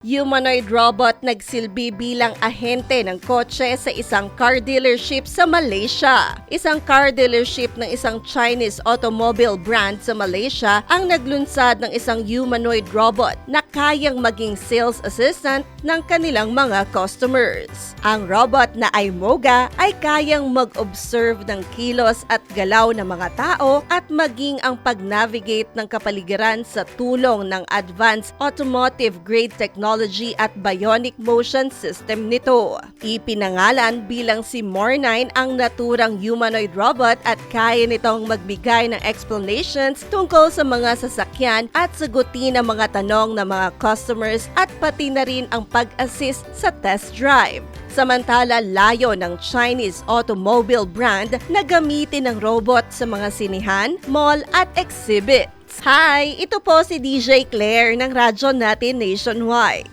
Humanoid robot nagsilbi bilang ahente ng kotse sa isang car dealership sa Malaysia. Isang car dealership ng isang Chinese automobile brand sa Malaysia ang naglunsad ng isang humanoid robot na kayang maging sales assistant ng kanilang mga customers. Ang robot na iMoga ay kayang mag-observe ng kilos at galaw ng mga tao at maging ang pag-navigate ng kapaligiran sa tulong ng advanced automotive grade technology at bionic motion system nito. Ipinangalan bilang si Mornine ang naturang humanoid robot at kaya nitong magbigay ng explanations tungkol sa mga sasakyan at sagutin ang mga tanong ng mga customers at pati na rin ang pag-assist sa test drive. Samantala, layo ng Chinese automobile brand na gamitin ang robot sa mga sinihan, mall at exhibits. Hi! Ito po si DJ Claire ng radyo natin nationwide.